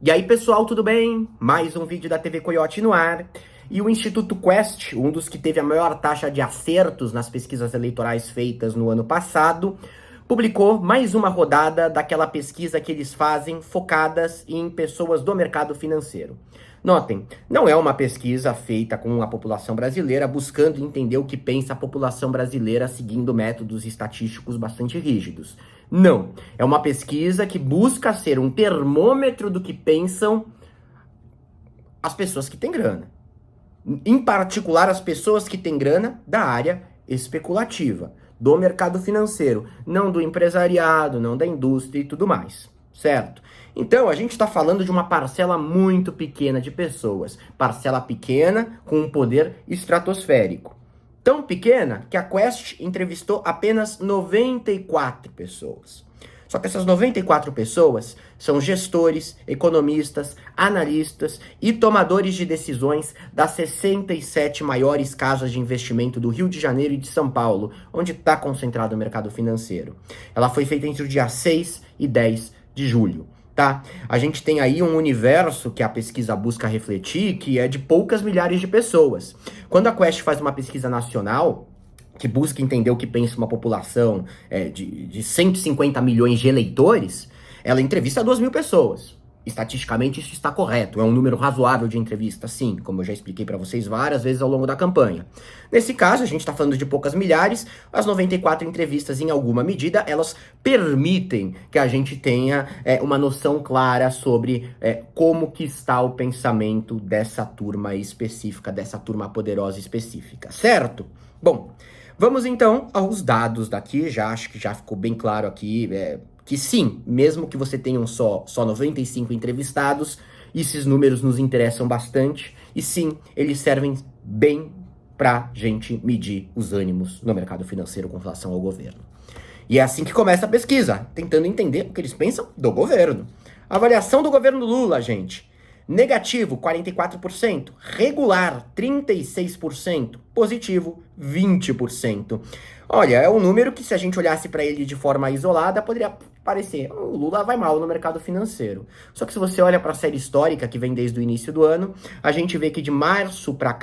E aí, pessoal, tudo bem? Mais um vídeo da TV Coyote no ar. E o Instituto Quest, um dos que teve a maior taxa de acertos nas pesquisas eleitorais feitas no ano passado, publicou mais uma rodada daquela pesquisa que eles fazem focadas em pessoas do mercado financeiro. Notem, não é uma pesquisa feita com a população brasileira buscando entender o que pensa a população brasileira seguindo métodos estatísticos bastante rígidos. Não, é uma pesquisa que busca ser um termômetro do que pensam as pessoas que têm grana. Em particular, as pessoas que têm grana da área especulativa, do mercado financeiro, não do empresariado, não da indústria e tudo mais, certo? Então, a gente está falando de uma parcela muito pequena de pessoas, parcela pequena com um poder estratosférico. Tão pequena que a Quest entrevistou apenas 94 pessoas. Só que essas 94 pessoas são gestores, economistas, analistas e tomadores de decisões das 67 maiores casas de investimento do Rio de Janeiro e de São Paulo, onde está concentrado o mercado financeiro. Ela foi feita entre o dia 6 e 10 de julho. Tá? A gente tem aí um universo que a pesquisa busca refletir, que é de poucas milhares de pessoas. Quando a Quest faz uma pesquisa nacional, que busca entender o que pensa uma população de 150 milhões de eleitores, ela entrevista 2.000 pessoas. Estatisticamente isso está correto, é um número razoável de entrevistas, sim, como eu já expliquei para vocês várias vezes ao longo da campanha. Nesse caso, a gente está falando de poucas milhares, as 94 entrevistas, em alguma medida, elas permitem que a gente tenha uma noção clara sobre como que está o pensamento dessa turma específica, dessa turma poderosa específica, certo? Bom, vamos então aos dados daqui, acho que já ficou bem claro aqui, que sim, mesmo que você tenha só 95 entrevistados, esses números nos interessam bastante, e sim, eles servem bem pra gente medir os ânimos no mercado financeiro com relação ao governo. E é assim que começa a pesquisa, tentando entender o que eles pensam do governo. Avaliação do governo Lula, gente. Negativo, 44%. Regular, 36%. Positivo, 20%. Olha, é um número que, se a gente olhasse para ele de forma isolada, poderia parecer, o Lula vai mal no mercado financeiro. Só que se você olha para a série histórica que vem desde o início do ano, a gente vê que de maio para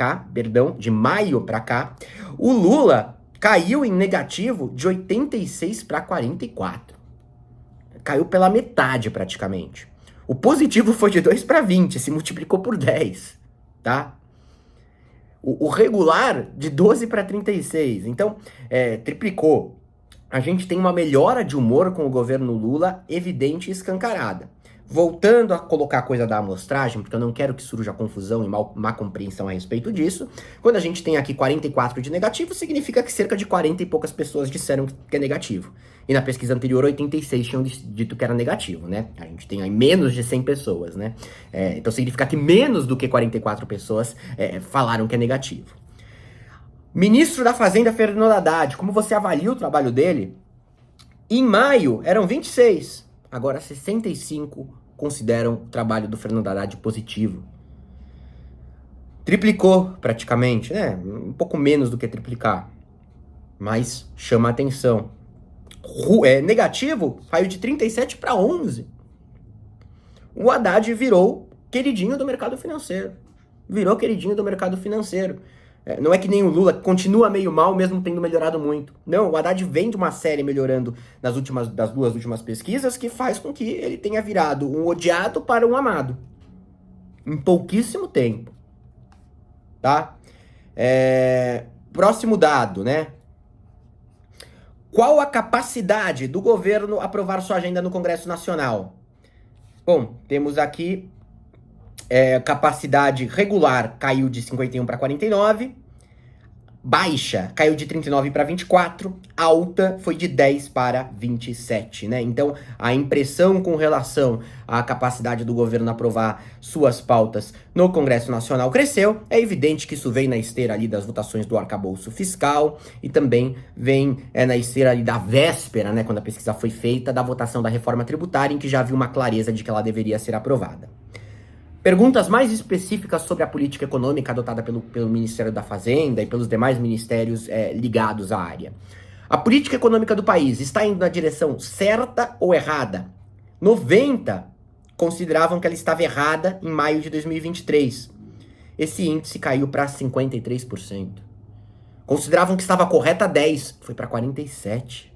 cá, o Lula caiu em negativo de 86 para 44. Caiu pela metade praticamente. O positivo foi de 2 para 20, se multiplicou por 10, tá? O regular de 12 para 36, então triplicou. A gente tem uma melhora de humor com o governo Lula evidente e escancarada. Voltando a colocar a coisa da amostragem, porque eu não quero que surja confusão e má compreensão a respeito disso, quando a gente tem aqui 44 de negativo, significa que cerca de 40 e poucas pessoas disseram que é negativo. E na pesquisa anterior, 86 tinham dito que era negativo, né? A gente tem aí menos de 100 pessoas, né? Então significa que menos do que 44 pessoas falaram que é negativo. Ministro da Fazenda, Fernando Haddad, como você avalia o trabalho dele? Em maio, eram 26. Agora, 65 consideram o trabalho do Fernando Haddad positivo. Triplicou, praticamente, né? Um pouco menos do que triplicar. Mas chama a atenção. Negativo, caiu de 37 para 11. O Haddad virou queridinho do mercado financeiro. Virou queridinho do mercado financeiro. Não é que nem o Lula, que continua meio mal, mesmo tendo melhorado muito. Não, o Haddad vem de uma série melhorando das 2 últimas pesquisas, que faz com que ele tenha virado um odiado para um amado. Em pouquíssimo tempo. Tá? Próximo dado, né? Qual a capacidade do governo aprovar sua agenda no Congresso Nacional? Bom, temos aqui capacidade regular caiu de 51 para 49, baixa caiu de 39 para 24, alta foi de 10 para 27, né? Então, a impressão com relação à capacidade do governo aprovar suas pautas no Congresso Nacional cresceu. É evidente que isso vem na esteira ali das votações do arcabouço fiscal e também vem na esteira ali da véspera, né, quando a pesquisa foi feita, da votação da reforma tributária, em que já havia uma clareza de que ela deveria ser aprovada. Perguntas mais específicas sobre a política econômica adotada pelo Ministério da Fazenda e pelos demais ministérios ligados à área. A política econômica do país está indo na direção certa ou errada? 90 consideravam que ela estava errada em maio de 2023. Esse índice caiu para 53%. Consideravam que estava correta 10%, foi para 47%.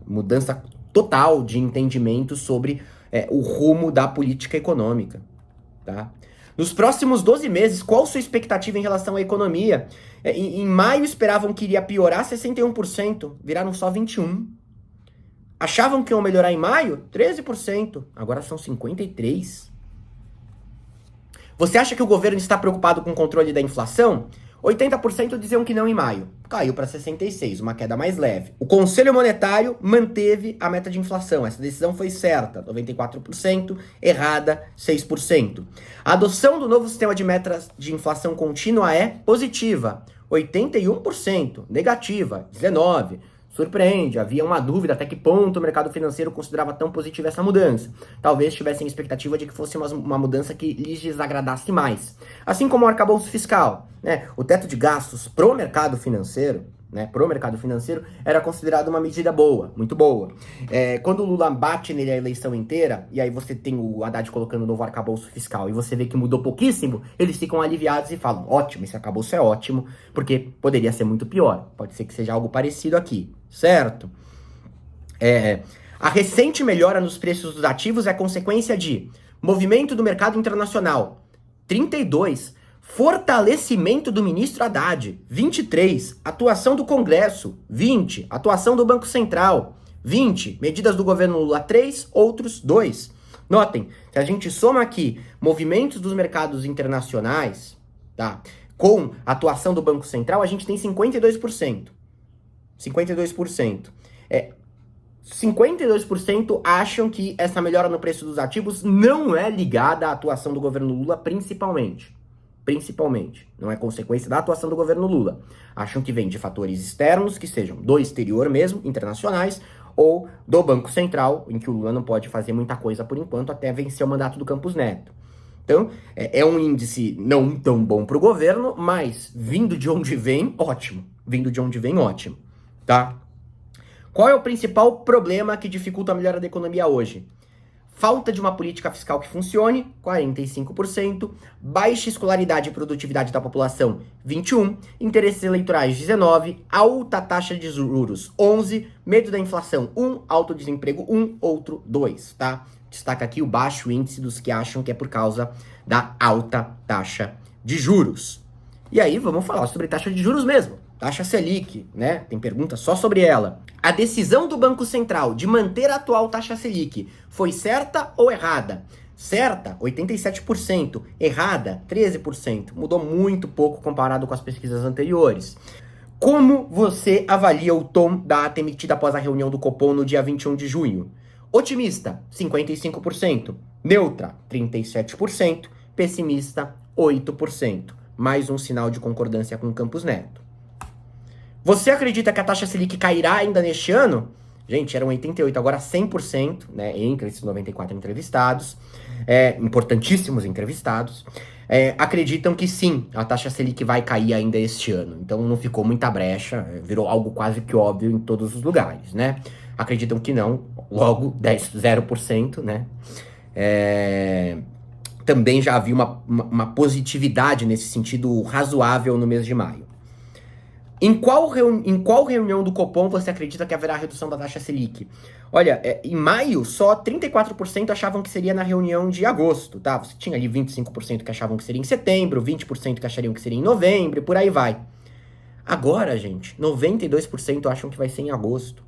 Mudança total de entendimento sobre o rumo da política econômica. Tá? Nos próximos 12 meses, qual sua expectativa em relação à economia? Em maio esperavam que iria piorar 61%, viraram só 21%. Achavam que iam melhorar em maio? 13%, agora são 53%. Você acha que o governo está preocupado com o controle da inflação? 80% diziam que não em maio. Caiu para 66%, uma queda mais leve. O Conselho Monetário manteve a meta de inflação. Essa decisão foi certa, 94%, errada, 6%. A adoção do novo sistema de metas de inflação contínua é positiva, 81%, negativa, 19%. Surpreende, havia uma dúvida até que ponto o mercado financeiro considerava tão positiva essa mudança. Talvez tivessem expectativa de que fosse uma mudança que lhes desagradasse mais. Assim como o arcabouço fiscal, né? O teto de gastos pro mercado financeiro, era considerado uma medida boa, muito boa. Quando o Lula bate nele a eleição inteira, e aí você tem o Haddad colocando o novo arcabouço fiscal, e você vê que mudou pouquíssimo, eles ficam aliviados e falam, ótimo, esse arcabouço é ótimo, porque poderia ser muito pior. Pode ser que seja algo parecido aqui, certo? A recente melhora nos preços dos ativos é consequência de movimento do mercado internacional, 32%. Fortalecimento do ministro Haddad, 23%. Atuação do Congresso, 20%. Atuação do Banco Central, 20%. Medidas do governo Lula, 3%. Outros, 2%. Notem, se a gente soma aqui movimentos dos mercados internacionais, tá, com atuação do Banco Central, a gente tem 52%. 52%. 52% acham que essa melhora no preço dos ativos não é ligada à atuação do governo Lula, principalmente, não é consequência da atuação do governo Lula. Acham que vem de fatores externos, que sejam do exterior mesmo, internacionais, ou do Banco Central, em que o Lula não pode fazer muita coisa por enquanto, até vencer o mandato do Campos Neto. Então, é um índice não tão bom para o governo, mas vindo de onde vem, ótimo. Tá? Qual é o principal problema que dificulta a melhora da economia hoje? Falta de uma política fiscal que funcione, 45%, baixa escolaridade e produtividade da população, 21%, interesses eleitorais, 19%, alta taxa de juros, 11%, medo da inflação, 1%, alto desemprego, 1%, outro, 2%, tá? Destaca aqui o baixo índice dos que acham que é por causa da alta taxa de juros. E aí, vamos falar sobre taxa de juros mesmo. Taxa Selic, né? Tem pergunta só sobre ela. A decisão do Banco Central de manter a atual taxa Selic foi certa ou errada? Certa, 87%. Errada, 13%. Mudou muito pouco comparado com as pesquisas anteriores. Como você avalia o tom da ata emitida após a reunião do Copom no dia 21 de junho? Otimista, 55%. Neutra, 37%. Pessimista, 8%. Mais um sinal de concordância com o Campos Neto. Você acredita que a taxa Selic cairá ainda neste ano? Gente, eram 88%, agora 100%, né, entre esses 94 entrevistados, importantíssimos entrevistados, acreditam que sim, a taxa Selic vai cair ainda este ano. Então não ficou muita brecha, virou algo quase que óbvio em todos os lugares, né? Acreditam que não, logo 0%, né? Também já havia uma positividade nesse sentido razoável no mês de maio. Em qual reunião do Copom você acredita que haverá redução da taxa Selic? Olha, em maio, só 34% achavam que seria na reunião de agosto, tá? Você tinha ali 25% que achavam que seria em setembro, 20% que achariam que seria em novembro, e por aí vai. Agora, gente, 92% acham que vai ser em agosto,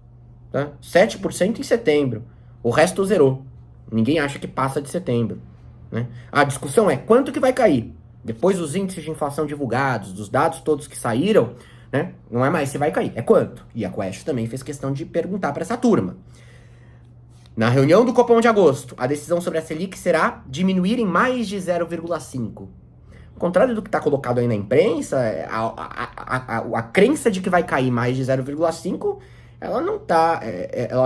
tá? 7% em setembro. O resto zerou. Ninguém acha que passa de setembro, né? A discussão é quanto que vai cair? Depois dos índices de inflação divulgados, dos dados todos que saíram, né? Não é mais se vai cair, é quanto. E a Quest também fez questão de perguntar para essa turma. Na reunião do Copom de agosto, a decisão sobre a Selic será diminuir em mais de 0,5. Ao contrário do que está colocado aí na imprensa, a crença de que vai cair mais de 0,5, ela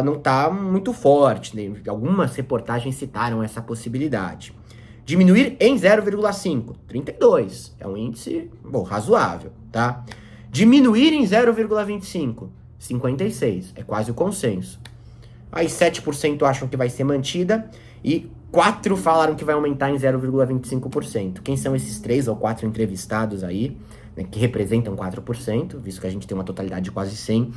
não tá muito forte, né? Algumas reportagens citaram essa possibilidade. Diminuir em 0,5, 32. É um índice, bom, razoável, tá? Diminuir em 0,25, 56. É quase o consenso. Aí 7% acham que vai ser mantida e 4 falaram que vai aumentar em 0,25%. Quem são esses 3 ou 4 entrevistados aí, né, que representam 4%, visto que a gente tem uma totalidade de quase 100%?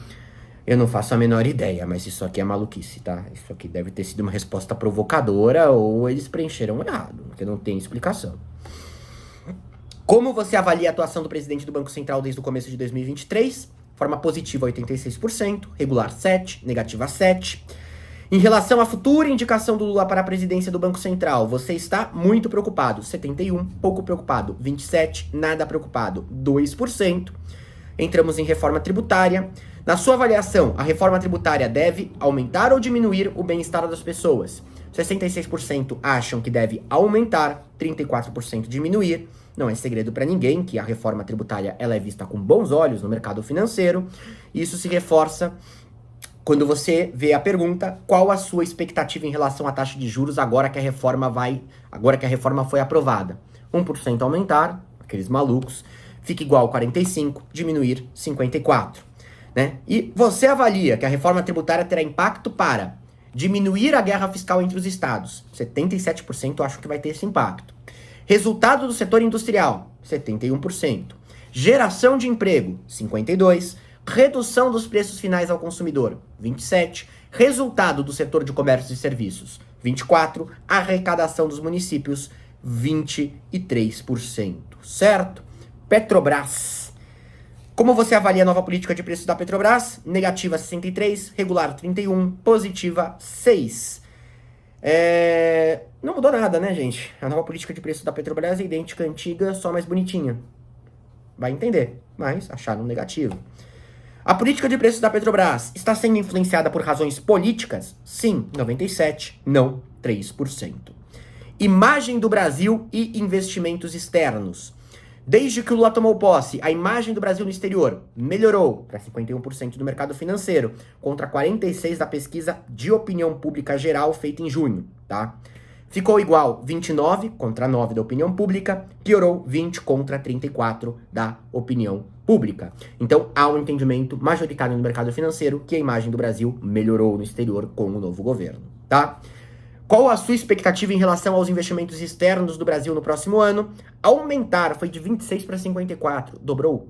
Eu não faço a menor ideia, mas isso aqui é maluquice, tá? Isso aqui deve ter sido uma resposta provocadora ou eles preencheram errado, porque não tem explicação. Como você avalia a atuação do presidente do Banco Central desde o começo de 2023? Forma positiva 86%, regular 7%, negativa 7%. Em relação à futura indicação do Lula para a presidência do Banco Central, você está muito preocupado, 71%, pouco preocupado, 27%, nada preocupado, 2%. Entramos em reforma tributária. Na sua avaliação, a reforma tributária deve aumentar ou diminuir o bem-estar das pessoas? 66% acham que deve aumentar, 34% diminuir. Não é segredo para ninguém que a reforma tributária ela é vista com bons olhos no mercado financeiro. Isso se reforça quando você vê a pergunta: qual a sua expectativa em relação à taxa de juros agora que a reforma foi aprovada? 1% aumentar, aqueles malucos, fica igual 45, diminuir 54. Né? E você avalia que a reforma tributária terá impacto para diminuir a guerra fiscal entre os estados? 77% acham que vai ter esse impacto. Resultado do setor industrial? 71%. Geração de emprego? 52%. Redução dos preços finais ao consumidor? 27%. Resultado do setor de comércio e serviços? 24%. Arrecadação dos municípios? 23%. Certo? Petrobras. Como você avalia a nova política de preços da Petrobras? Negativa 63%, regular 31%, positiva 6%. Não mudou nada, né, gente? A nova política de preços da Petrobras é idêntica à antiga, só mais bonitinha. Vai entender, mas acharam negativo. A política de preços da Petrobras está sendo influenciada por razões políticas? Sim, 97%, não 3%. Imagem do Brasil e investimentos externos. Desde que o Lula tomou posse, a imagem do Brasil no exterior melhorou para 51% do mercado financeiro, contra 46% da pesquisa de opinião pública geral feita em junho, tá? Ficou igual 29 contra 9 da opinião pública, piorou 20 contra 34 da opinião pública. Então, há um entendimento majoritário no mercado financeiro que a imagem do Brasil melhorou no exterior com o novo governo, tá? Qual a sua expectativa em relação aos investimentos externos do Brasil no próximo ano? Aumentar, foi de 26 para 54, dobrou,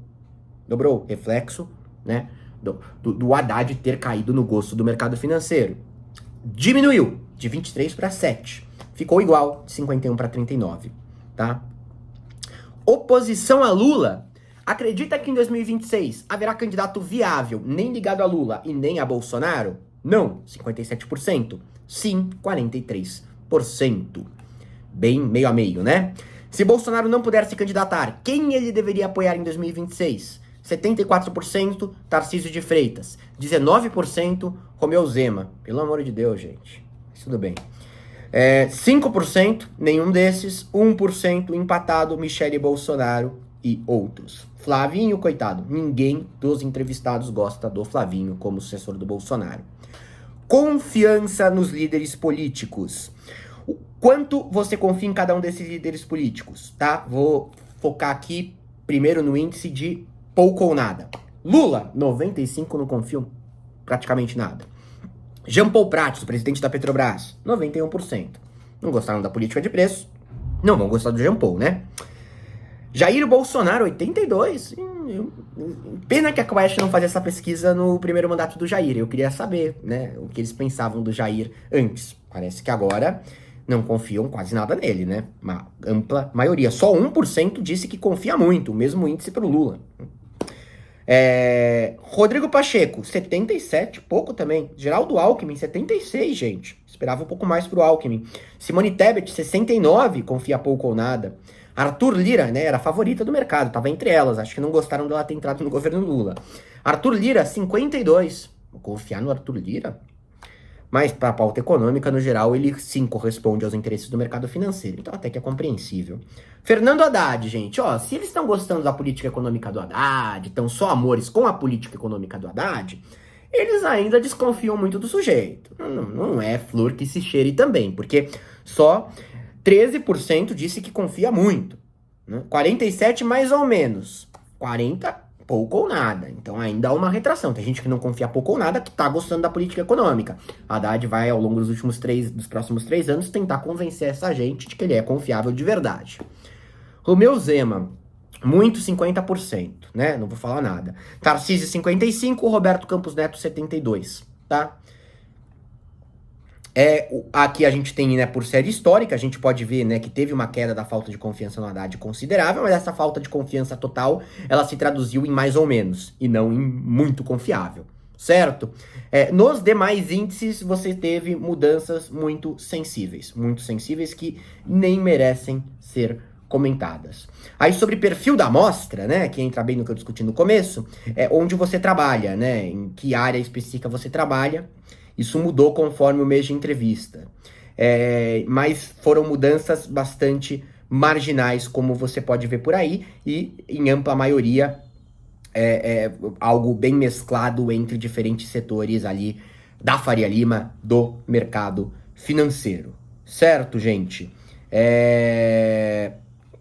reflexo, né, do Haddad ter caído no gosto do mercado financeiro. Diminuiu, de 23 para 7, ficou igual, de 51 para 39, tá? Oposição a Lula, acredita que em 2026 haverá candidato viável, nem ligado a Lula e nem a Bolsonaro? Não, 57%. Sim, 43%. Bem meio a meio, né? Se Bolsonaro não puder se candidatar, quem ele deveria apoiar em 2026? 74%, Tarcísio de Freitas. 19%, Romeu Zema. Pelo amor de Deus, gente. Mas tudo bem. 5%, nenhum desses. 1%, empatado, Michele Bolsonaro e outros. Flavinho, coitado. Ninguém dos entrevistados gosta do Flavinho como sucessor do Bolsonaro. Confiança nos líderes políticos. O quanto você confia em cada um desses líderes políticos, tá? Vou focar aqui primeiro no índice de pouco ou nada. Lula, 95%, não confio praticamente nada. Jean Paul Prattis, o presidente da Petrobras, 91%. Não gostaram da política de preço, não vão gostar do Jean Paul, né? Jair Bolsonaro, 82%. Pena que a Quest não fazia essa pesquisa no primeiro mandato do Jair. Eu queria saber, né, o que eles pensavam do Jair antes. Parece que agora não confiam quase nada nele, né? Uma ampla maioria. Só 1% disse que confia muito, o mesmo índice para o Lula. Rodrigo Pacheco, 77%, pouco também. Geraldo Alckmin, 76%, gente. Esperava um pouco mais pro Alckmin. Simone Tebet, 69%, confia pouco ou nada. Arthur Lira, né, era a favorita do mercado, tava entre elas, acho que não gostaram dela ter entrado no governo Lula. Arthur Lira, 52%. Vou confiar no Arthur Lira? Mas para a pauta econômica, no geral, ele sim corresponde aos interesses do mercado financeiro, então até que é compreensível. Fernando Haddad, gente, ó, se eles estão gostando da política econômica do Haddad, estão só amores com a política econômica do Haddad, eles ainda desconfiam muito do sujeito. Não é flor que se cheire também, porque só 13% disse que confia muito, né? 47% mais ou menos, 40% pouco ou nada. Então ainda há uma retração. Tem gente que não confia pouco ou nada, que tá gostando da política econômica. Haddad vai, ao longo dos próximos 3 anos, tentar convencer essa gente de que ele é confiável de verdade. Romeu Zema, muito 50%, né? Não vou falar nada. Tarcísio 55%, Roberto Campos Neto 72%, tá? Aqui a gente tem, né, por série histórica, a gente pode ver, né, que teve uma queda da falta de confiança no Haddad considerável, mas essa falta de confiança total, ela se traduziu em mais ou menos, e não em muito confiável, certo? Nos demais índices, você teve mudanças muito sensíveis que nem merecem ser comentadas. Aí sobre perfil da amostra, né, que entra bem no que eu discuti no começo, onde você trabalha, né, em que área específica você trabalha. Isso mudou conforme o mês de entrevista. Mas foram mudanças bastante marginais, como você pode ver por aí, e em ampla maioria algo bem mesclado entre diferentes setores ali da Faria Lima, do mercado financeiro. Certo, gente?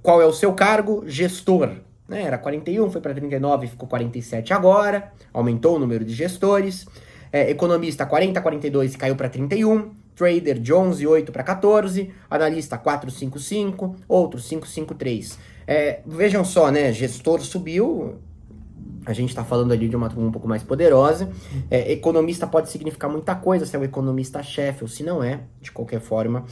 Qual é o seu cargo? Gestor. Né? Era 41, foi para 39, ficou 47 agora. Aumentou o número de gestores. Economista 40, 42 caiu para 31, trader de 11, 8 para 14, analista 455, outro 553. Vejam só, né, gestor subiu, a gente está falando ali de uma turma um pouco mais poderosa. Economista pode significar muita coisa, se é o economista-chefe ou se não é, de qualquer forma.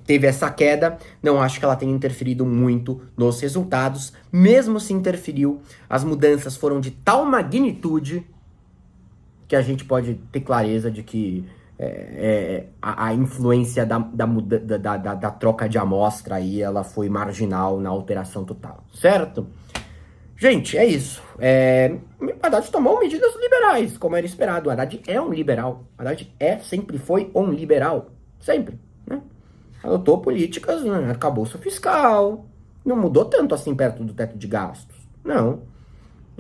Teve essa queda, não acho que ela tenha interferido muito nos resultados, mesmo se interferiu, as mudanças foram de tal magnitude que a gente pode ter clareza de que a influência da troca de amostra aí, ela foi marginal na operação total, certo? Gente, é isso. Haddad tomou medidas liberais, como era esperado. Haddad é um liberal. Haddad sempre foi um liberal. Sempre, né? Adotou políticas, né? Arcabouço fiscal. Não mudou tanto assim perto do teto de gastos. Não.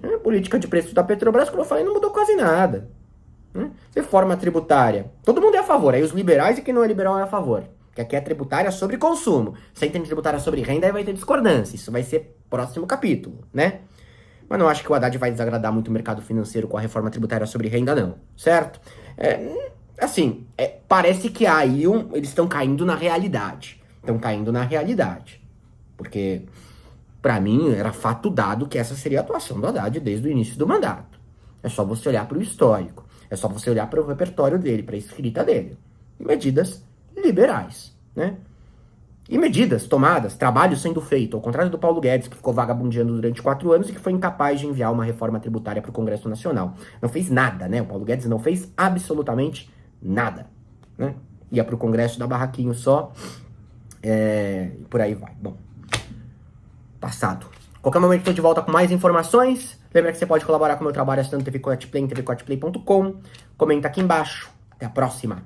A política de preços da Petrobras, como eu falei, não mudou quase nada. Reforma tributária. Todo mundo é a favor. Aí os liberais e quem não é liberal é a favor. Porque aqui é tributária sobre consumo. Se tem tributária sobre renda, aí vai ter discordância. Isso vai ser próximo capítulo, né? Mas não acho que o Haddad vai desagradar muito o mercado financeiro com a reforma tributária sobre renda, não. Certo? Parece que aí eles estão caindo na realidade. Estão caindo na realidade. Porque, pra mim, era fato dado que essa seria a atuação do Haddad desde o início do mandato. É só você olhar para o histórico. É só você olhar para o repertório dele, para a escrita dele. Medidas liberais, né? E medidas tomadas, trabalho sendo feito, ao contrário do Paulo Guedes, que ficou vagabundeando durante 4 anos e que foi incapaz de enviar uma reforma tributária para o Congresso Nacional. Não fez nada, né? O Paulo Guedes não fez absolutamente nada, né? Ia para o Congresso dar barraquinho só, e por aí vai. Bom, passado. Qualquer momento estou de volta com mais informações. Lembra que você pode colaborar com o meu trabalho assinando TV Coyote Play em tvcoyoteplay.com. Comenta aqui embaixo. Até a próxima.